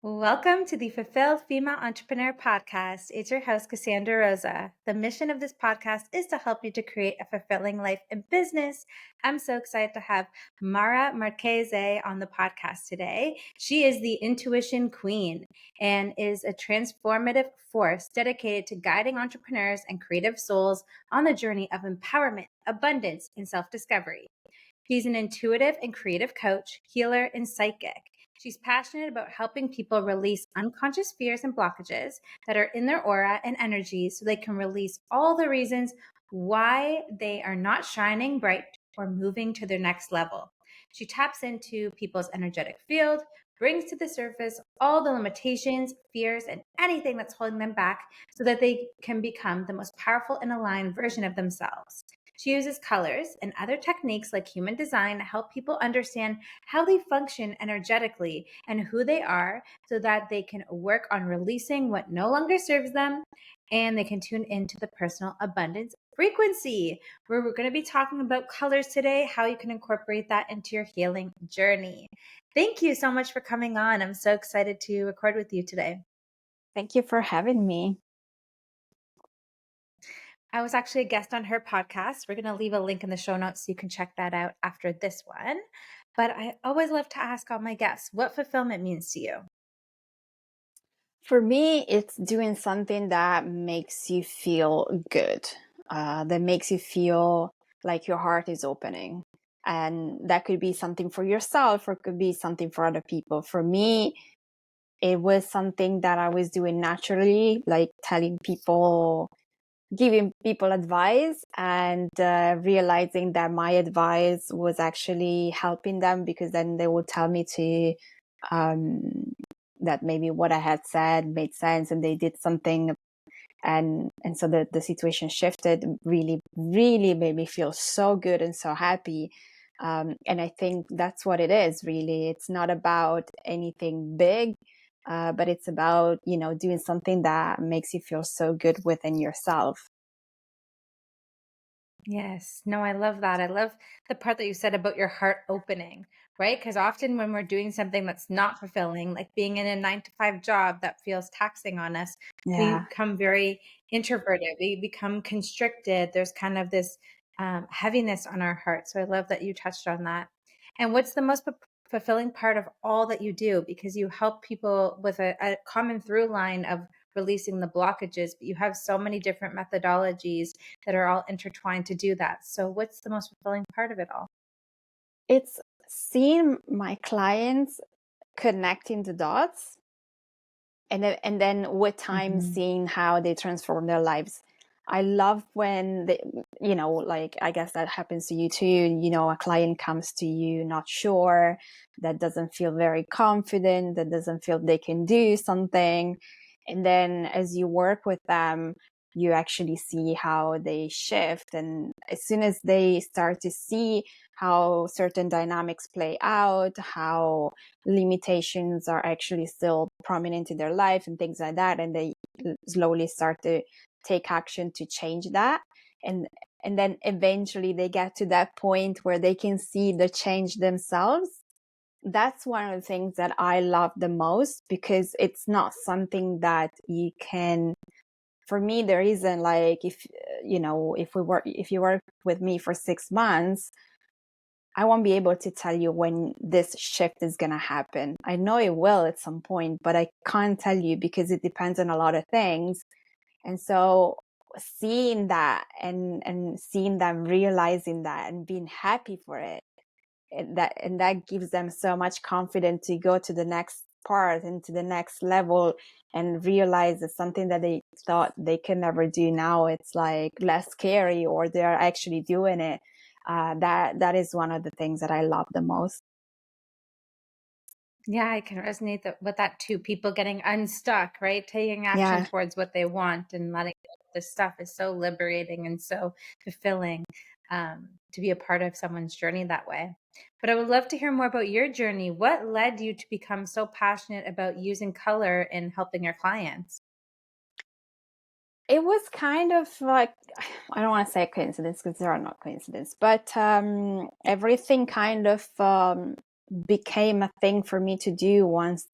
Welcome to the Fulfilled Female Entrepreneur Podcast. It's your host, Cassandra Rosa. The mission of this podcast is to help you to create a fulfilling life in business. I'm so excited to have Mara Marchesi on the podcast today. She is the intuition queen and is a transformative force dedicated to guiding entrepreneurs and creative souls on the journey of empowerment, abundance, and self-discovery. She's an intuitive and creative coach, healer, and psychic. She's passionate about helping people release unconscious fears and blockages that are in their aura and energy so they can release all the reasons why they are not shining bright or moving to their next level. She taps into people's energetic field, brings to the surface all the limitations, fears, and anything that's holding them back so that they can become the most powerful and aligned version of themselves. She uses colors and other techniques like human design to help people understand how they function energetically and who they are so that they can work on releasing what no longer serves them and they can tune into the personal abundance frequency. Where we're going to be talking about colors today, how you can incorporate that into your healing journey. Thank you so much for coming on. I'm so excited to record with you today. Thank you for having me. I was actually a guest on her podcast. We're going to leave a link in the show notes so you can check that out after this one. But I always love to ask all my guests what fulfillment means to you. For me, it's doing something that makes you feel good, that makes you feel like your heart is opening. And that could be something for yourself or it could be something for other people. For me, it was something that I was doing naturally, like telling people, giving people advice and realizing that my advice was actually helping them because then they would tell me to that maybe what I had said made sense and they did something and so the situation shifted. Really made me feel so good and so happy. And I think that's what it is, really. It's not about anything big, but it's about, doing something that makes you feel so good within yourself. Yes. No, I love that. I love the part that you said about your heart opening, right? Because often when we're doing something that's not fulfilling, like being in a 9 to 5 job that feels taxing on us, we Yeah. become very introverted. We become constricted. There's kind of this heaviness on our heart. So I love that you touched on that. And what's the most fulfilling part of all that you do? Because you help people with a common through line of releasing the blockages, but you have so many different methodologies that are all intertwined to do that. So what's the most fulfilling part of it all? It's seeing my clients connecting the dots and then with time seeing how they transform their lives. I love when they, like, I guess that happens to you too. A client comes to you not sure, that doesn't feel very confident, that doesn't feel they can do something. And then as you work with them, you actually see how they shift. And as soon as they start to see how certain dynamics play out, how limitations are actually still prominent in their life and things like that, and they slowly start to take action to change that, and then eventually they get to that point where they can see the change themselves. That's one of the things that I love the most, because it's not something that you can, for me, there isn't like, if you work with me for 6 months, I won't be able to tell you when this shift is going to happen. I know it will at some point, but I can't tell you because it depends on a lot of things. And so seeing that and seeing them realizing that and being happy for it, and that gives them so much confidence to go to the next part and to the next level and realize it's something that they thought they can never do. Now it's like less scary, or they're actually doing it. That is one of the things that I love the most. Yeah, I can resonate with that too. People getting unstuck, right? Taking action Yeah. towards what they want and letting go of this stuff is so liberating and so fulfilling to be a part of someone's journey that way. But I would love to hear more about your journey. What led you to become so passionate about using color in helping your clients? It was kind of like, I don't want to say a coincidence because there are not coincidences, but everything kind of became a thing for me to do once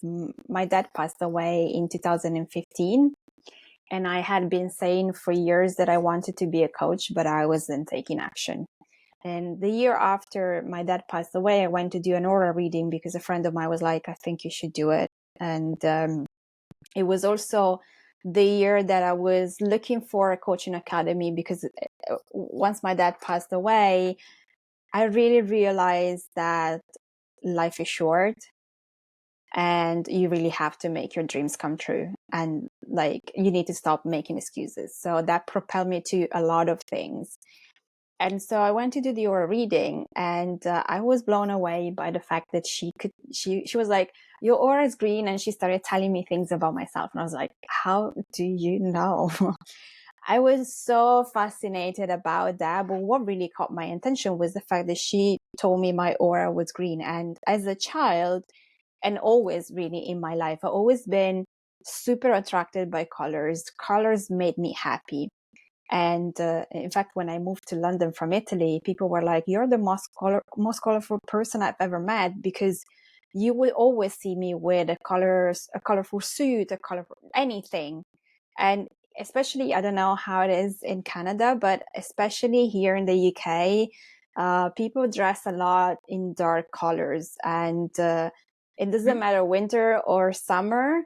my dad passed away in 2015. And I had been saying for years that I wanted to be a coach, but I wasn't taking action. And the year after my dad passed away, I went to do an aura reading because a friend of mine was like, I think you should do it. And it was also the year that I was looking for a coaching academy, because once my dad passed away, I really realized that life is short and you really have to make your dreams come true. And like, you need to stop making excuses. So that propelled me to a lot of things. And so I went to do the aura reading, and I was blown away by the fact that she was like, your aura is green. And she started telling me things about myself. And I was like, how do you know? I was so fascinated about that. But what really caught my attention was the fact that she told me my aura was green. And as a child, and always really in my life, I've always been super attracted by colors. Colors made me happy. And in fact, when I moved to London from Italy, people were like, you're the most colorful person I've ever met, because you will always see me with a colorful suit, a colorful anything. And especially, I don't know how it is in Canada, but especially here in the UK, people dress a lot in dark colors. And it doesn't matter winter or summer.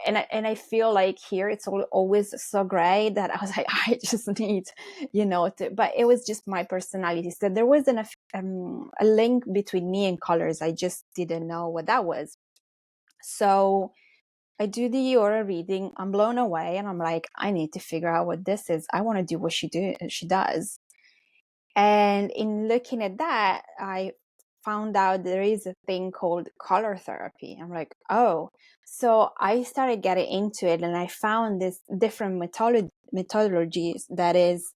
And I feel like here it's always so gray that I was like, I just need, but it was just my personality. So there wasn't a link between me and colors. I just didn't know what that was. So I do the aura reading. I'm blown away, and I'm like, I need to figure out what this is. I want to do what she does. And in looking at that, I found out there is a thing called color therapy. I'm like, oh. So I started getting into it, and I found this different methodologies that is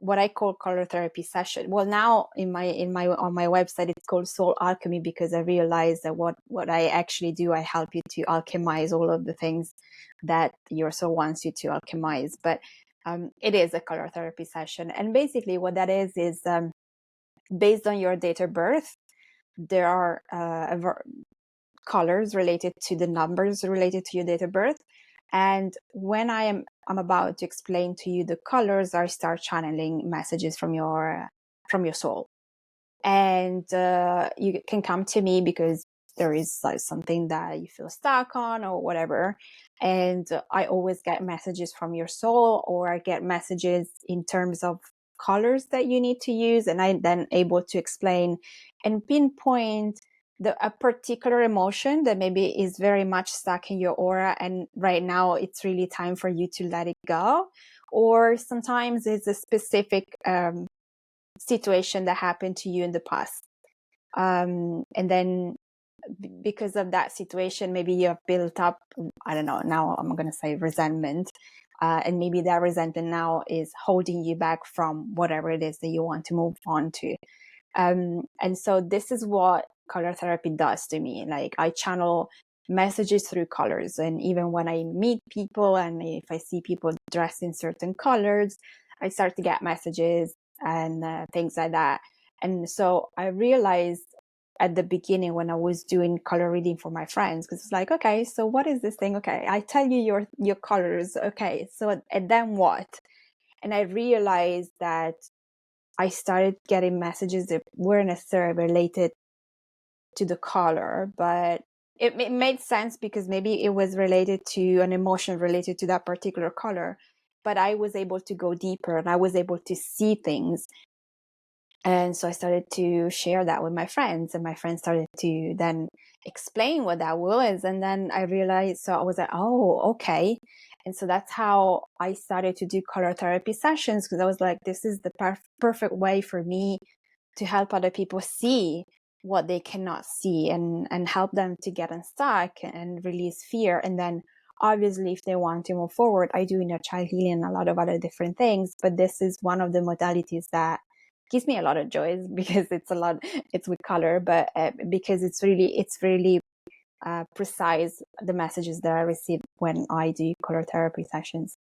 what I call color therapy session. Well, now on my website, it's called Soul Alchemy, because I realized that what I actually do, I help you to alchemize all of the things that your soul wants you to alchemize. But it is a color therapy session. And basically what that is based on your date of birth, there are colors related to the numbers related to your date of birth. And when I'm about to explain to you the colors, I start channeling messages from your soul. And you can come to me because there is like something that you feel stuck on or whatever. And I always get messages from your soul, or I get messages in terms of colors that you need to use. And I then able to explain and pinpoint a particular emotion that maybe is very much stuck in your aura. And right now it's really time for you to let it go. Or sometimes it's a specific situation that happened to you in the past. And then because of that situation, maybe you have built up, I don't know, now I'm going to say resentment. And maybe that resentment now is holding you back from whatever it is that you want to move on to. And so this is what color therapy does to me. Like, I channel messages through colors. And even when I meet people and if I see people dressed in certain colors, I start to get messages and things like that. And so I realized at the beginning when I was doing color reading for my friends, because it's like, okay, so what is this thing? Okay, I tell you your colors. Okay, so and then what? And I realized that I started getting messages that weren't necessarily related to the color, but it made sense because maybe it was related to an emotion related to that particular color. But I was able to go deeper and I was able to see things. And so I started to share that with my friends, and my friends started to then explain what that was. And then I realized, so I was like, oh, okay. And so that's how I started to do color therapy sessions, because I was like, this is the perfect way for me to help other people see what they cannot see and help them to get unstuck and release fear. And then obviously, if they want to move forward, I do inner child healing and a lot of other different things. But this is one of the modalities that gives me a lot of joy, because it's with color, but because it's really precise, the messages that I receive when I do color therapy sessions.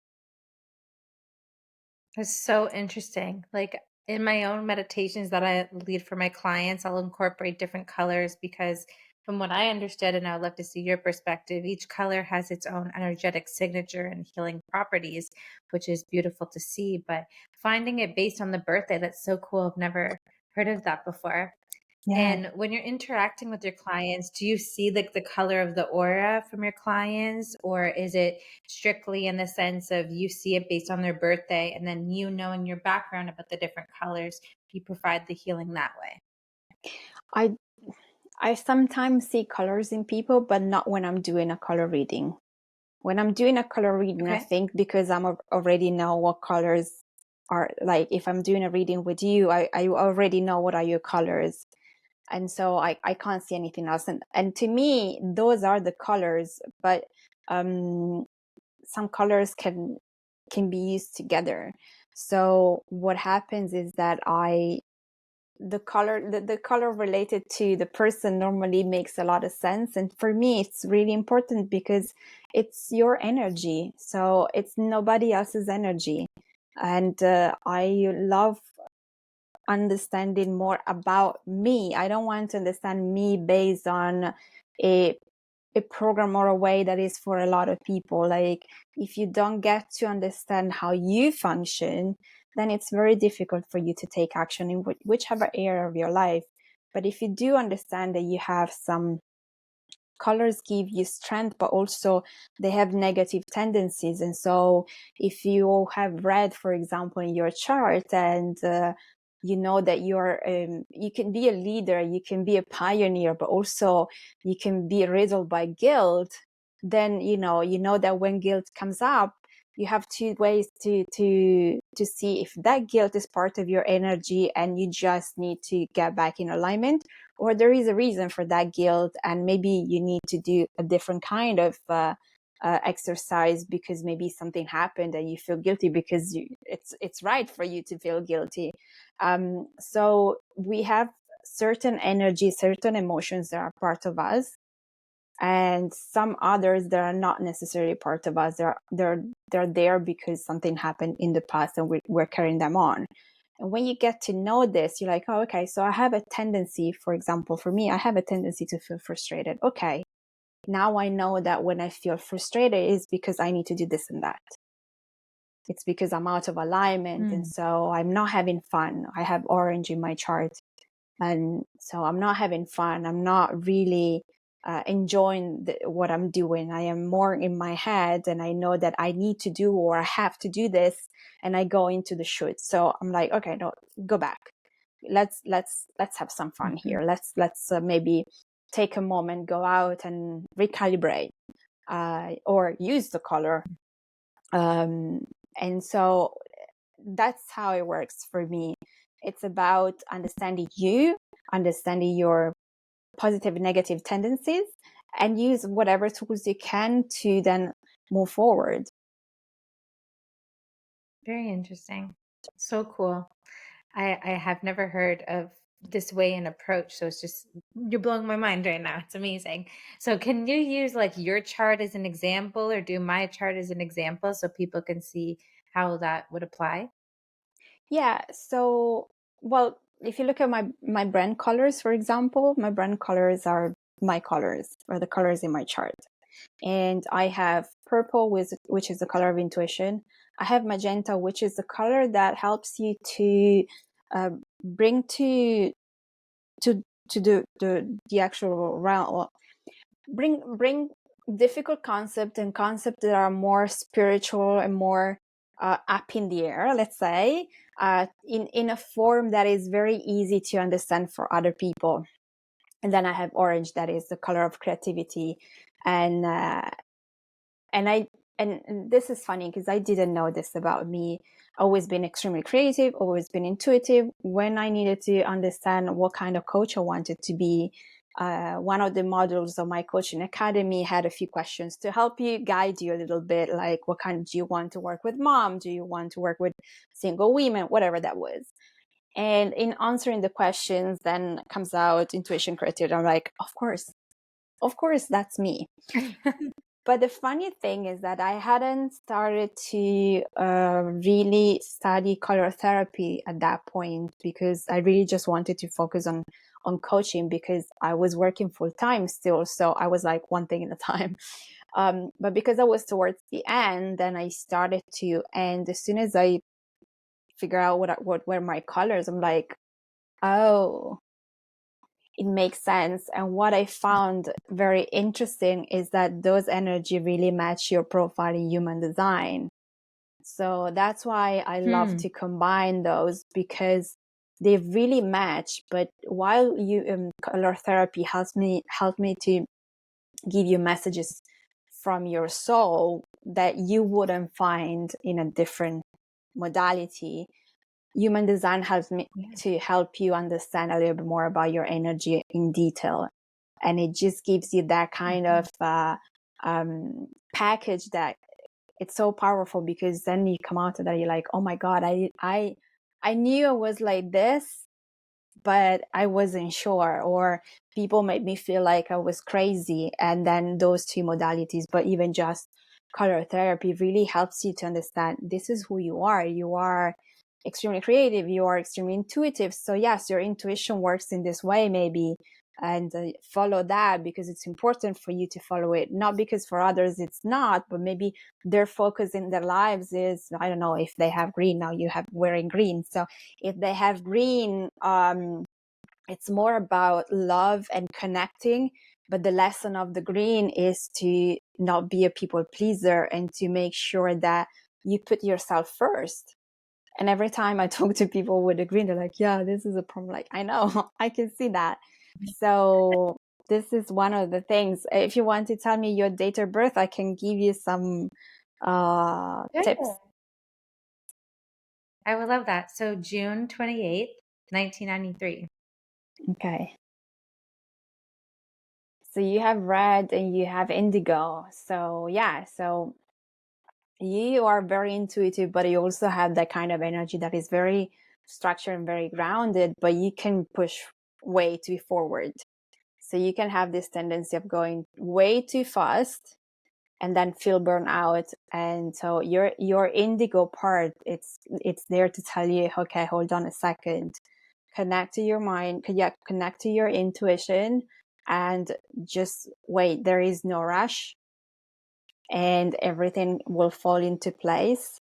It's so interesting. Like, In my own meditations that I lead for my clients, I'll incorporate different colors because, from what I understood, and I would love to see your perspective, each color has its own energetic signature and healing properties, which is beautiful to see. But finding it based on the birthday, that's so cool. I've never heard of that before. Yeah. And when you're interacting with your clients, do you see like the color of the aura from your clients, or is it strictly in the sense of you see it based on their birthday and then you knowing your background about the different colors, you provide the healing that way? I I sometimes see colors in people, but not when I'm doing a color reading. When I'm doing a color reading, I Okay. think because already know what colors are, like if I'm doing a reading with you, I already know what are your colors. And so I can't see anything else. And to me, those are the colors, but some colors can be used together. So what happens is that the color related to the person normally makes a lot of sense, and for me it's really important because it's your energy, so it's nobody else's energy. And I love understanding more about me. I don't want to understand me based on a program or a way that is for a lot of people. Like, if you don't get to understand how you function, then it's very difficult for you to take action in whichever area of your life. But if you do understand that you have some colors give you strength, but also they have negative tendencies. And so if you have red, for example, in your chart, and you know that you can be a leader, you can be a pioneer, but also you can be riddled by guilt, then you know that when guilt comes up, you have two ways to see if that guilt is part of your energy and you just need to get back in alignment, or there is a reason for that guilt, and maybe you need to do a different kind of exercise because maybe something happened and you feel guilty because it's right for you to feel guilty. So we have certain energy, certain emotions that are part of us, and some others that are not necessarily part of us. They're there because something happened in the past and we're carrying them on. And when you get to know this, you're like, oh, okay, so I have a tendency, for example, for me, I have a tendency to feel frustrated. Okay, now I know that when I feel frustrated is because I need to do this and that. It's because I'm out of alignment. And so I'm not having fun. I have orange in my chart. And so I'm not having fun. I'm not really enjoying what I'm doing. I am more in my head, and I know that I need to do or I have to do this, and I go into the shoot. So I'm like, okay, no, go back. Let's have some fun here. Let's maybe take a moment, go out and recalibrate, or use the color. And so that's how it works for me. It's about understanding you, understanding your positive and negative tendencies, and use whatever tools you can to then move forward. Very interesting. So cool. I have never heard of this way and approach. So it's just, you're blowing my mind right now. It's amazing. So can you use like your chart as an example, or do my chart as an example so people can see how that would apply? Yeah. So, well, if you look at my brand colors, for example, my brand colors are my colors, or the colors in my chart. And I have purple, which is the color of intuition. I have magenta, which is the color that helps you to bring to the actual realm, bring difficult concepts and concepts that are more spiritual and more up in the air, let's say, in a form that is very easy to understand for other people. And then I have orange, that is the color of creativity. And and I and this is funny because I didn't know this about me. Always been extremely creative, always been intuitive. When I needed to understand what kind of coach I wanted to be, one of the modules of my coaching academy had a few questions to help you, guide you a little bit, like what kind do you want to work with mom? Do you want to work with single women? Whatever that was. And in answering the questions, then comes out intuition, creativity. I'm like, of course, that's me. But the funny thing is that I hadn't started to really study color therapy at that point, because I really just wanted to focus on coaching, because I was working full time still. So I was like one thing at a time. But because I was towards the end, then I started to, and as soon as I figure out what were my colors, I'm like, oh, it makes sense. And what I found very interesting is that those energy really match your profile in human design. So that's why I love to combine those, because they really match. But while you color therapy helped me to give you messages from your soul that you wouldn't find in a different modality, human design helps me to help you understand a little bit more about your energy in detail. And it just gives you that kind of package that it's so powerful, because then you come out of that, you're like, oh my God, I knew I was like this, but I wasn't sure, or people made me feel like I was crazy. And then those two modalities, but even just color therapy, really helps you to understand this is who you are. You are extremely creative, you are extremely intuitive. So yes, your intuition works in this way, maybe, and follow that, because it's important for you to follow it, not because for others it's not, but maybe their focus in their lives is, I don't know, if they have green, now you have wearing green, so if they have green, it's more about love and connecting. But the lesson of the green is to not be a people pleaser, and to make sure that you put yourself first. And every time I talk to people with a green, they're like, yeah, this is a problem. Like, I know, I can see that. So this is one of the things. If you want to tell me your date of birth, I can give you some tips. I would love that. So June 28th, 1993. Okay. So you have red and you have indigo. So yeah, so you are very intuitive, but you also have that kind of energy that is very structured and very grounded, but you can push way too forward. So you can have this tendency of going way too fast and then feel burnout. And so your indigo part, it's there to tell you, okay, hold on a second, connect to your mind, connect to your intuition, and just wait. There is no rush, and everything will fall into place.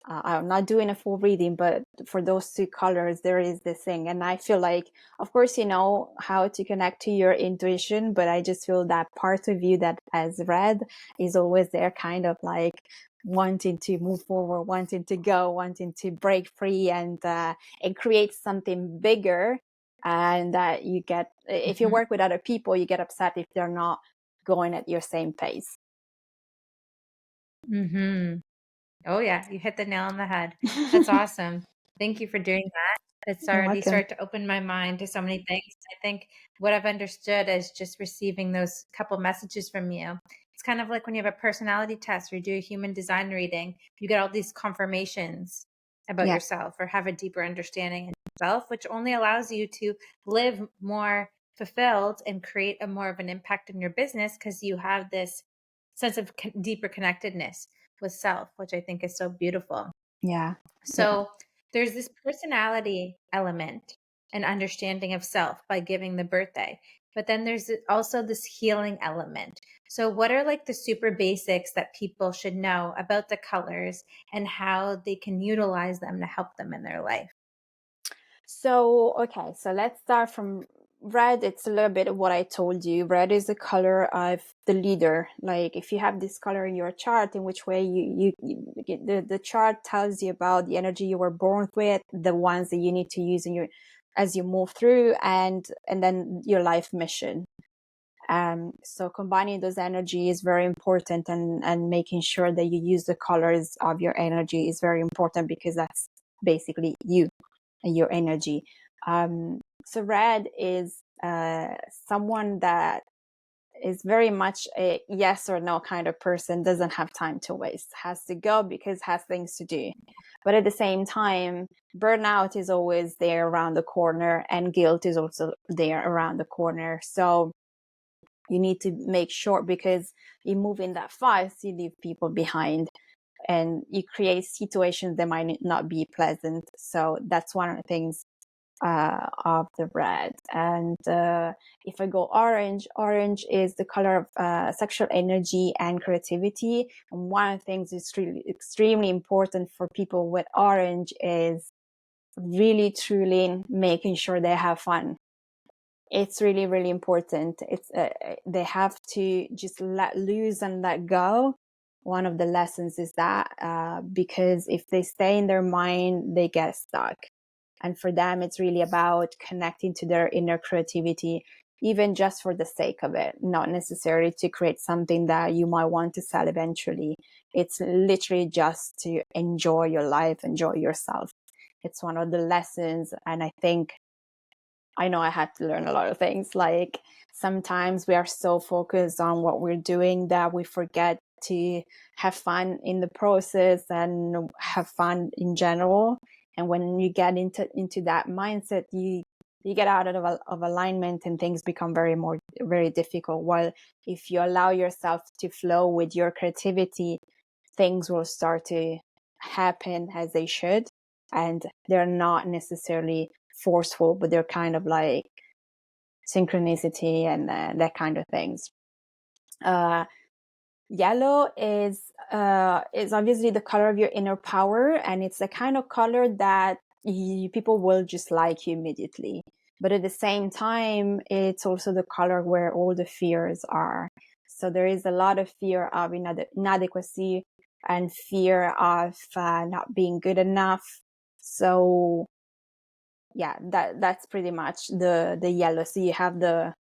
I'm not doing a full reading, but for those two colors, there is this thing. And I feel like, of course, you know how to connect to your intuition, but I just feel that part of you that as red is always there, kind of like wanting to move forward, wanting to go, wanting to break free and create something bigger. And that you get, if you work with other people, you get upset if they're not going at your same pace. Oh yeah, you hit the nail on the head. That's awesome. Thank you for doing that. It's You're already welcome. started to open my mind to so many things. I think what I've understood is just receiving those couple messages from you. It's kind of like when you have a personality test or you do a human design reading, you get all these confirmations about Yeah. yourself or have a deeper understanding of yourself, which only allows you to live more fulfilled and create a more of an impact in your business, because you have this sense of deeper connectedness with self, which I think is so beautiful. Yeah. So there's this personality element and understanding of self by giving the birthday. But then there's also this healing element. So, what are like the super basics that people should know about the colors and how they can utilize them to help them in their life? So, okay, so let's start from red. It's a little bit of what I told you. Red is the color of the leader. Like if you have this color in your chart, in which way the chart tells you about the energy you were born with, the ones that you need to use in your as you move through, and then your life mission. So combining those energy is very important, and making sure that you use the colors of your energy is very important, because that's basically you and your energy. So red is someone that is very much a yes or no kind of person, doesn't have time to waste, has to go because has things to do. But at the same time, burnout is always there around the corner, and guilt is also there around the corner. So You need to make sure, because you move in that fast, you leave people behind and you create situations that might not be pleasant. So that's one of the things of the red. And if I go orange, orange is the color of sexual energy and creativity. And one of the things that's really extremely important for people with orange is really truly making sure they have fun. It's really, really important. It's they have to just let loose and let go. One of the lessons is that because if they stay in their mind, they get stuck. And for them, it's really about connecting to their inner creativity, even just for the sake of it, not necessarily to create something that you might want to sell eventually. It's literally just to enjoy your life, enjoy yourself. It's one of the lessons. And I know I had to learn a lot of things. Like sometimes we are so focused on what we're doing that we forget to have fun in the process and have fun in general. And when you get into that mindset, you get out of alignment and things become very difficult. While if you allow yourself to flow with your creativity, things will start to happen as they should. And they're not necessarily forceful, but they're kind of like synchronicity and that kind of things. Yellow is obviously the color of your inner power, and it's the kind of color that people will just like you immediately. But at the same time, it's also the color where all the fears are. So there is a lot of fear of inadequacy and fear of not being good enough. So yeah, that's pretty much the yellow. So you have the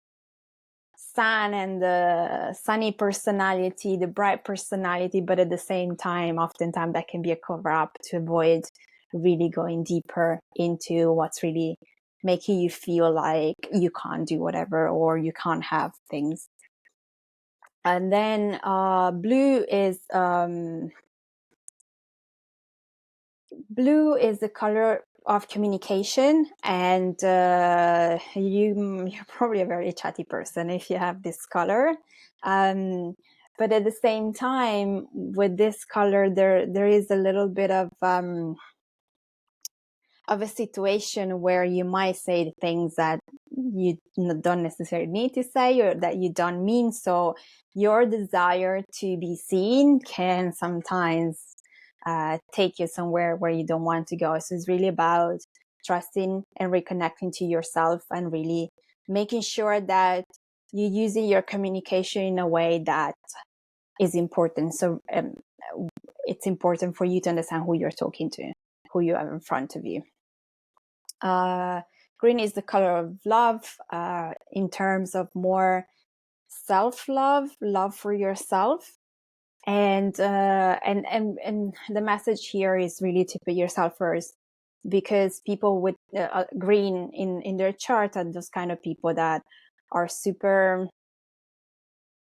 sun and the sunny personality, the bright personality, but at the same time, oftentimes that can be a cover up to avoid really going deeper into what's really making you feel like you can't do whatever or you can't have things. And then blue is the color of communication, and you're probably a very chatty person if you have this color. But at the same time, with this color, there is a little bit of a situation where you might say things that you don't necessarily need to say or that you don't mean. So your desire to be seen can sometimes take you somewhere where you don't want to go. So it's really about trusting and reconnecting to yourself and really making sure that you're using your communication in a way that is important. So it's important for you to understand who you're talking to, who you have in front of you. Green is the color of love in terms of more self-love, love for yourself. And the message here is really to put yourself first, because people with green in their chart are those kind of people that are super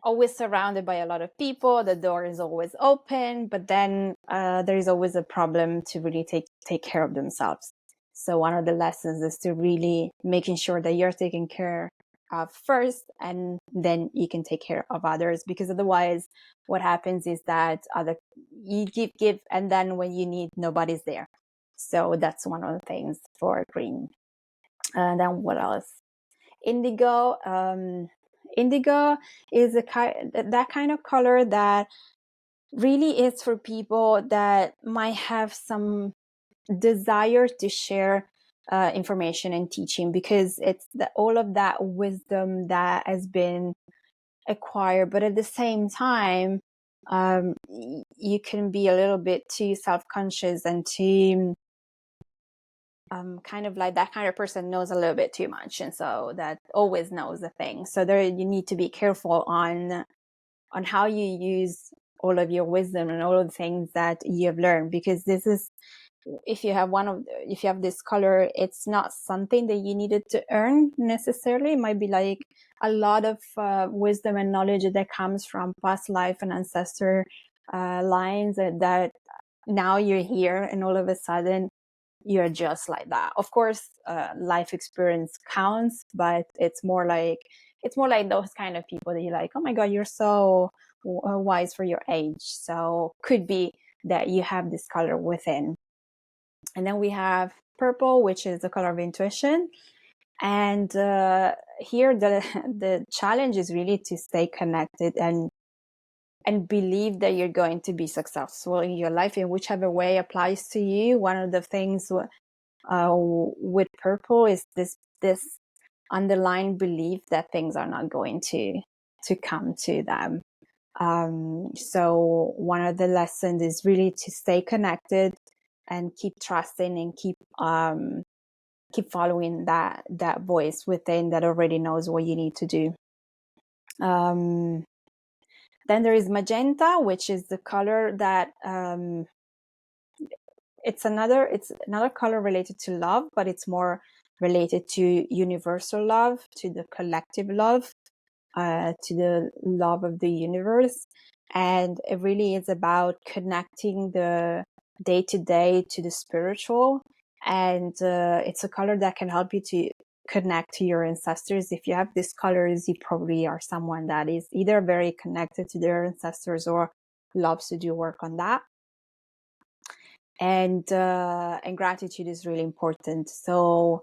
always surrounded by a lot of people. The door is always open, but then there is always a problem to really take care of themselves. So one of the lessons is to really making sure that you're taken care of first, and then you can take care of others, because otherwise what happens is that you give, and then when you need, nobody's there. So that's one of the things for green. And then what else? Indigo. Indigo is that kind of color that really is for people that might have some desire to share information and teaching, because it's all of that wisdom that has been acquired. But at the same time, you can be a little bit too self-conscious and too kind of like that kind of person knows a little bit too much, and so that always knows the thing. So there you need to be careful on how you use all of your wisdom and all of the things that you have learned, because this is, if you have this color, it's not something that you needed to earn necessarily. It might be like a lot of wisdom and knowledge that comes from past life and ancestor lines that now you're here and all of a sudden you're just like that. Of course, life experience counts, but it's more like it's more like those kind of people that you're like, oh my God, you're so wise for your age. So could be that you have this color within. And then we have purple, which is the color of intuition. And here the challenge is really to stay connected and believe that you're going to be successful in your life in whichever way applies to you. One of the things with purple is this underlying belief that things are not going to come to them. So one of the lessons is really to stay connected and keep trusting and keep following that voice within that already knows what you need to do. Then there is magenta, which is the color that it's another color related to love, but it's more related to universal love, to the collective love, to the love of the universe. And it really is about connecting the day to day to the spiritual. And it's a color that can help you to connect to your ancestors. If you have these colors, you probably are someone that is either very connected to their ancestors or loves to do work on that. And gratitude is really important. So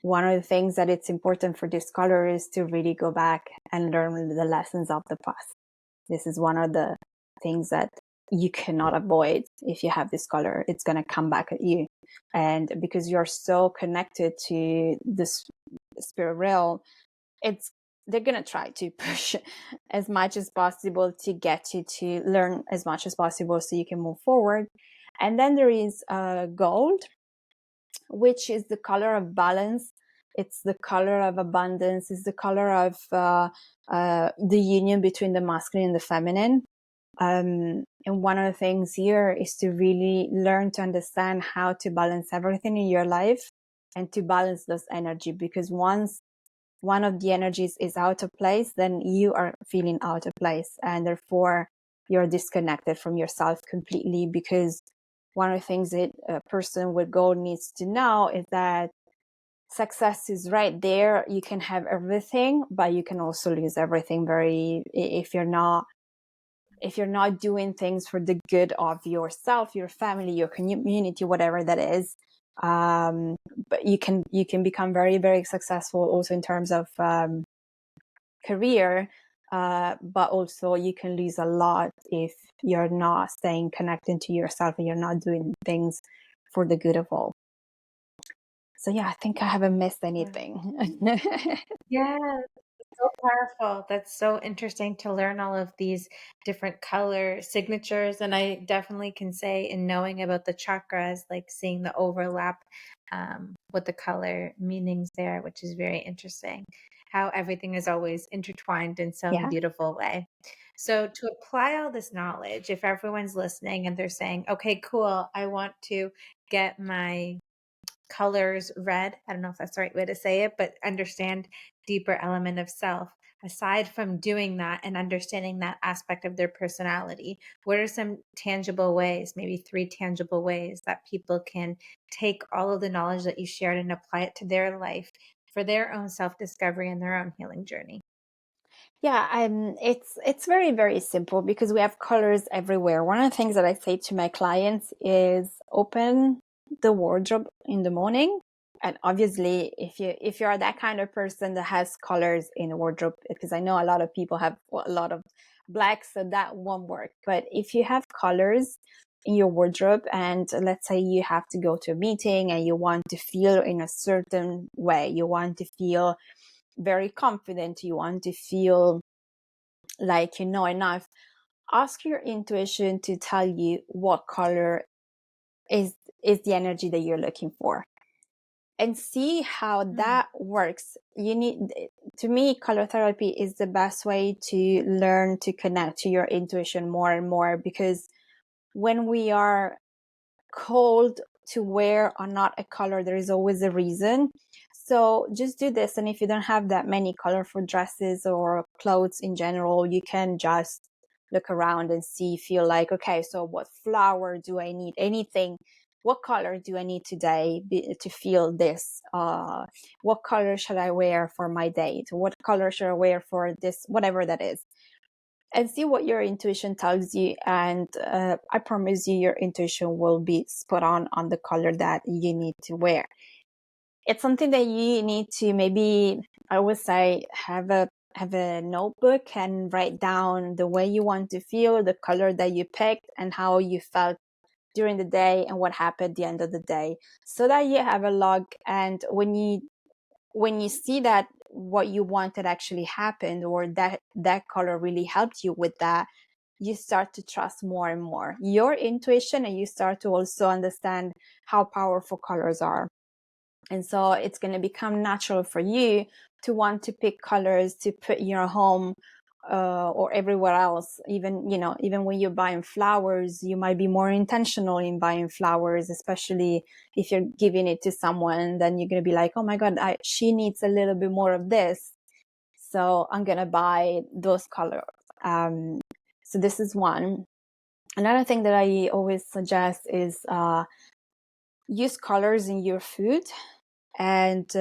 one of the things that it's important for this color is to really go back and learn the lessons of the past. This is one of the things that you cannot avoid. If you have this color, it's going to come back at you. And because you're so connected to this spirit realm, they're going to try to push as much as possible to get you to learn as much as possible so you can move forward. And then there is gold, which is the color of balance. It's the color of abundance. It's the color of the union between the masculine and the feminine. And one of the things here is to really learn to understand how to balance everything in your life and to balance those energy, because once one of the energies is out of place, then you are feeling out of place, and therefore you're disconnected from yourself completely. Because one of the things that a person with gold needs to know is that success is right there. You can have everything, but you can also lose everything if you're not doing things for the good of yourself, your family, your community, whatever that is. But you can become very, very successful also in terms of career, but also you can lose a lot if you're not staying connected to yourself and you're not doing things for the good of all. So yeah, I think I haven't missed anything. Yeah, so powerful. That's so interesting to learn all of these different color signatures. And I definitely can say, in knowing about the chakras, like seeing the overlap with the color meanings there, which is very interesting. How everything is always intertwined in some Yeah. beautiful way. So, to apply all this knowledge, if everyone's listening and they're saying, okay, cool, I want to get my colors red. I don't know if that's the right way to say it, but understand deeper element of self. Aside from doing that and understanding that aspect of their personality, what are some tangible ways, maybe 3 tangible ways that people can take all of the knowledge that you shared and apply it to their life for their own self-discovery and their own healing journey? Yeah, it's very, very simple because we have colors everywhere. One of the things that I say to my clients is open the wardrobe in the morning. And obviously, if you are that kind of person that has colors in the wardrobe, because I know a lot of people have a lot of black, so that won't work. But if you have colors in your wardrobe, and let's say you have to go to a meeting and you want to feel in a certain way, you want to feel very confident, you want to feel like you know enough, ask your intuition to tell you what color is the energy that you're looking for, and see how that works. To me, color therapy is the best way to learn to connect to your intuition more and more, because when we are called to wear or not a color, there is always a reason. So just do this. And if you don't have that many colorful dresses or clothes in general, you can just look around and feel like, okay, so what flower do I need? Anything what color do I need today to feel this? What color should I wear for my date? What color should I wear for this, whatever that is? And see what your intuition tells you. And I promise you, your intuition will be spot on the color that you need to wear. It's something that you need to maybe, I would say, have a notebook and write down the way you want to feel, the color that you picked, and how you felt during the day and what happened at the end of the day, so that you have a log. And when you see that what you wanted actually happened, or that color really helped you with that, you start to trust more and more your intuition, and you start to also understand how powerful colors are. And so it's going to become natural for you to want to pick colors to put in your home, or everywhere else. Even when you're buying flowers, you might be more intentional in buying flowers, especially if you're giving it to someone. Then you're going to be like, oh my God, she needs a little bit more of this, so I'm going to buy those colors. So this is one. Another thing that I always suggest is use colors in your food, and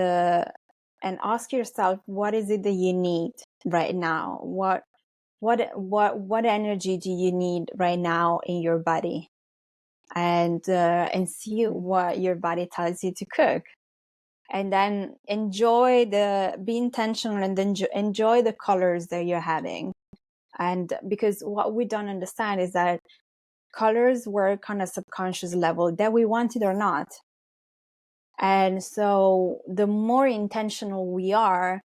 ask yourself, what is it that you need right now? What energy do you need right now in your body? And see what your body tells you to cook. And then be intentional, and then enjoy the colors that you're having. And because what we don't understand is that colors work on a subconscious level, that we want it or not. And so the more intentional we are,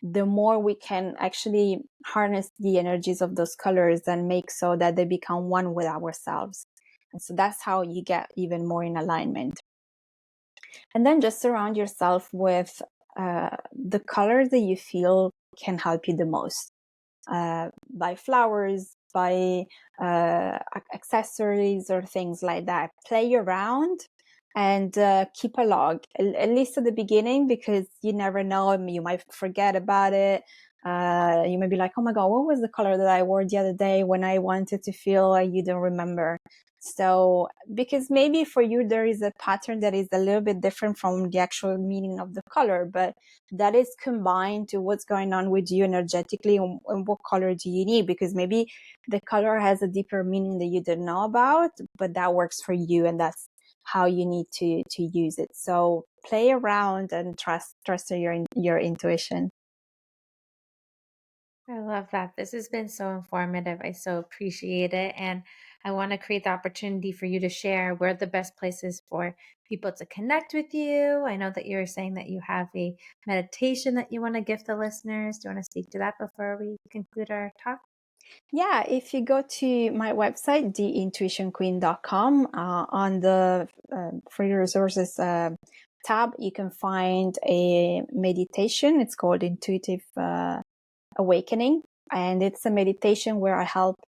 the more we can actually harness the energies of those colors and make so that they become one with ourselves. And so that's how you get even more in alignment. And then just surround yourself with the colors that you feel can help you the most. Buy flowers, buy accessories or things like that. Play around and keep a log, at least at the beginning, because you never know. You might forget about it. You may be like, oh my God, what was the color that I wore the other day when I wanted to feel like you don't remember? So, because maybe for you, there is a pattern that is a little bit different from the actual meaning of the color, but that is combined to what's going on with you energetically, and what color do you need, because maybe the color has a deeper meaning that you didn't know about, but that works for you, and that's how you need to use it. So play around and trust your intuition. I love that. This has been so informative. I so appreciate it. And I want to create the opportunity for you to share where the best places for people to connect with you. I know that you were saying that you have a meditation that you want to gift the listeners. Do you want to speak to that before we conclude our talk? Yeah, if you go to my website, theintuitionqueen.com, on the free resources tab, you can find a meditation. It's called Intuitive Awakening. And it's a meditation where I help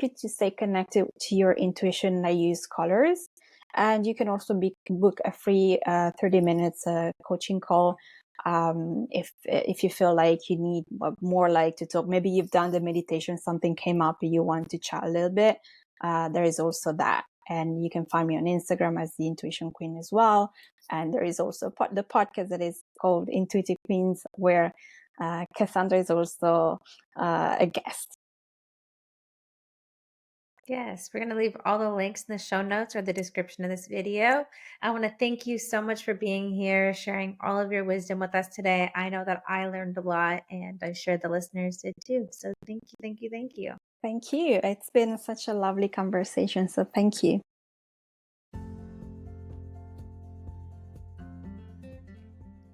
you to stay connected to your intuition, and I use colors. And you can also book a free 30 minutes coaching call if you feel like you need more like to talk. Maybe you've done the meditation, something came up, you want to chat a little bit. There is also that. And you can find me on Instagram as the Intuition Queen as well. And there is also the podcast that is called Intuitive Queens, where Cassandra is also a guest. Yes, we're going to leave all the links in the show notes or the description of this video. I want to thank you so much for being here, sharing all of your wisdom with us today. I know that I learned a lot, and I'm sure the listeners did too. So thank you, thank you, thank you. Thank you. It's been such a lovely conversation. So thank you.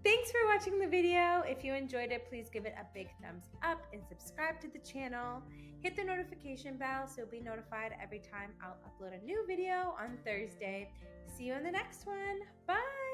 Thanks for watching the video. If you enjoyed it, please give it a big thumbs up and subscribe to the channel. Hit the notification bell so you'll be notified every time I'll upload a new video on Thursday. See you in the next one. Bye.